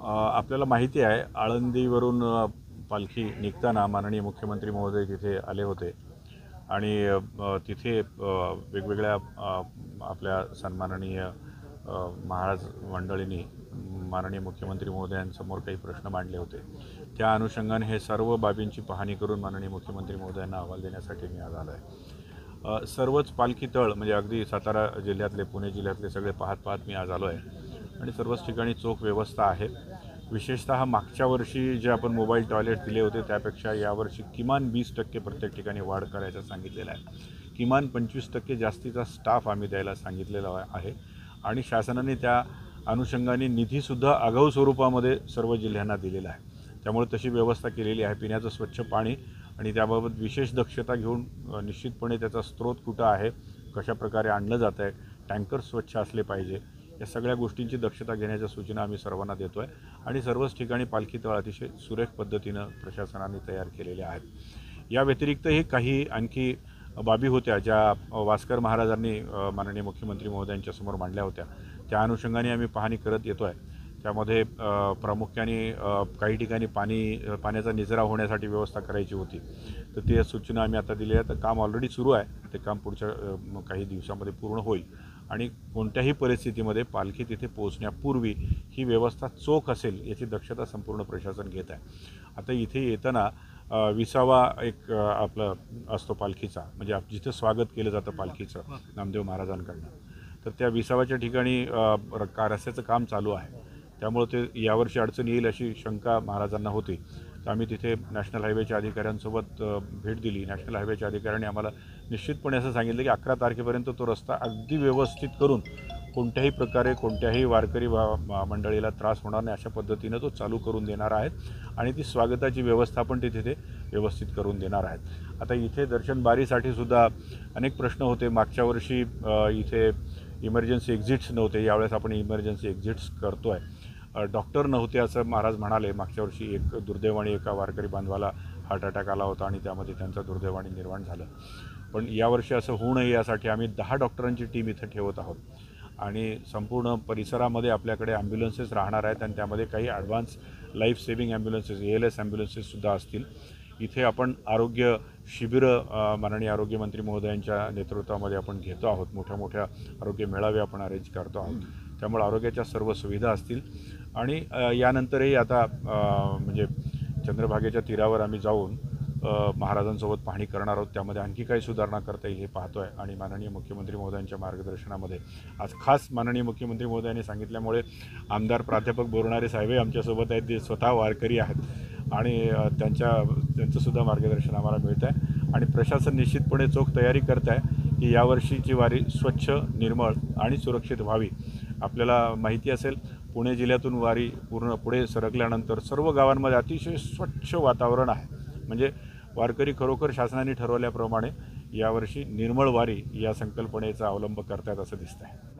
आपल्याला माहिती आहे आळंदीवरून पालखी निघताना माननीय मुख्यमंत्री महोदय तिथे आले होते आणि तिथे वेगवेगळ्या आपल्या सन्माननीय महाराज मंडळींनी माननीय मुख्यमंत्री महोदयांसमोर काही प्रश्न मांडले होते। त्या अनुषंगाने हे सर्व बाबींची पाहणी करून माननीय मुख्यमंत्री महोदयांना अहवाल देण्यासाठी मी आज आलो आहे। सर्वच पालखी तळ म्हणजे अगदी सातारा जिल्ह्यातले पुणे जिल्ह्यातले सगळे पाहत मी आज आलो आहे आणि सर्वच ठिकाणी चोख व्यवस्था आहे। विशेषतः मागच्या वर्षी जे आपण मोबाईल टॉयलेट दिले होते त्यापेक्षा यावर्षी किमान 20% प्रत्येक ठिकाणी वाढ करायचं सांगितलेलं आहे। किमान 25% जास्तीचा स्टाफ आम्ही द्यायला सांगितलेला आहे आणि शासनाने त्या अनुषंगाने निधीसुद्धा आगाऊ स्वरूपामध्ये सर्व जिल्ह्यांना दिलेला आहे। त्यामुळे तशी व्यवस्था केलेली आहे। पिण्याचं स्वच्छ पाणी आणि त्याबाबत विशेष दक्षता घेऊन निश्चितपणे त्याचा स्रोत कुठं आहे, कशा प्रकारे आणलं जातं आहे, टँकर स्वच्छ असले पाहिजे, या सगळ्या गोष्टींची दक्षता घेण्याच्या सूचना आम्ही सर्वांना देतो आहे आणि सर्वच ठिकाणी पालखी तळ अतिशय सुरेख पद्धतीनं प्रशासनाने तयार केलेले आहेत। या व्यतिरिक्तही काही आणखी बाबी होत्या ज्या वास्कर महाराजांनी माननीय मुख्यमंत्री महोदयांच्या समोर मांडल्या होत्या, त्या अनुषंगाने आम्ही पाहणी करत येतो आहे। त्यामध्ये प्रामुख्याने काही ठिकाणी पाण्याचा निचरा होण्यासाठी व्यवस्था करायची होती, तर ते सूचना आम्ही आता दिल्या आहेत। तर काम ऑलरेडी सुरू आहे, ते काम पुढच्या काही दिवसामध्ये पूर्ण होईल आणि कोणत्याही परिस्थितीमध्ये पालखी तिथे पोहोचण्यापूर्वी ही व्यवस्था चोख असेल याची दक्षता संपूर्ण प्रशासन घेत आहे। आता इथे येताना 20वा एक आपलं असतो पालखीचा, म्हणजे जिथं स्वागत केलं जातं पालखीचं नामदेव महाराजांकडनं, तर त्या 20व्याच्या ठिकाणी रस्त्याचं काम चालू आहे। त्यामुळे ते यावर्षी अडचण येईल अशी शंका महाराजांना होती। तर आम्ही तिथे नॅशनल हायवेच्या अधिकाऱ्यांसोबत भेट दिली। नॅशनल हायवेच्या अधिकाऱ्यांनी आम्हाला निश्चितपणे असं सांगितलं की 11 तारखेपर्यंत तो रस्ता अगदी व्यवस्थित करून कोणत्याही प्रकारे कोणत्याही वारकरी मंडळीला त्रास होणार नाही अशा पद्धतीनं तो चालू करून देणार आहेत आणि ती स्वागताची व्यवस्था पण ते तिथे व्यवस्थित करून देणार आहेत। आता इथे दर्शन बारीसाठी सुद्धा अनेक प्रश्न होते। मागच्या वर्षी इथे इमर्जन्सी एक्झिट्स नव्हते, यावेळेस आपण इमर्जन्सी एक्झिट्स करतो आहे। डॉक्टर नव्हते असं महाराज म्हणाले। मागच्या वर्षी एक दुर्दैवाने एका वारकरी बांधवाला हार्ट अटॅक आला होता आणि त्यामध्ये त्यांचा दुर्दैवाने निर्माण झालं। पण यावर्षी असं होऊ नये यासाठी आम्ही 10 डॉक्टरांची टीम इथं ठेवत आहोत आणि संपूर्ण परिसरामध्ये आपल्याकडे ॲम्ब्युलन्सेस राहणार आहेत आणि त्यामध्ये काही advance life saving ambulances ALS ॲम्ब्युलन्सेससुद्धा असतील। इथे आपण आरोग्य शिबिरं माननीय आरोग्यमंत्री महोदयांच्या नेतृत्वामध्ये आपण घेतो आहोत। मोठ्या आरोग्य मेळावे आपण अरेंज करतो आहोत, त्यामुळे आरोग्याच्या सर्व सुविधा असतील आणि यानंतरही आता म्हणजे चंद्रभागेच्या तीरावर आम्ही जाऊन महाराजांसोबत पाहणी करणार आहोत। त्यामध्ये आणखी काही सुधारणा करता येईल हे पाहतो आहे आणि माननीय मुख्यमंत्री महोदयांच्या मार्गदर्शनामध्ये आज खास माननीय मुख्यमंत्री महोदयांनी सांगितल्यामुळे आमदार प्राध्यापक बोरणारे साहेबही आमच्यासोबत आहेत, ते स्वतः वारकरी आहेत आणि त्यांचंसुद्धा मार्गदर्शन आम्हाला मिळतं आहे आणि प्रशासन निश्चितपणे चोख तयारी करत आहे की यावर्षीची वारी स्वच्छ, निर्मळ आणि सुरक्षित व्हावी। आपल्याला माहिती असेल पुणे जिल्ह्यातून वारी पूर्ण पुढे सरकल्यानंतर सर्व गावांमध्ये अतिशय स्वच्छ वातावरण आहे, म्हणजे वारकरी खरोखर शासनाने ठरवल्याप्रमाणे यावर्षी निर्मळ वारी या संकल्पनेचा अवलंब करतात असं दिसतं आहे।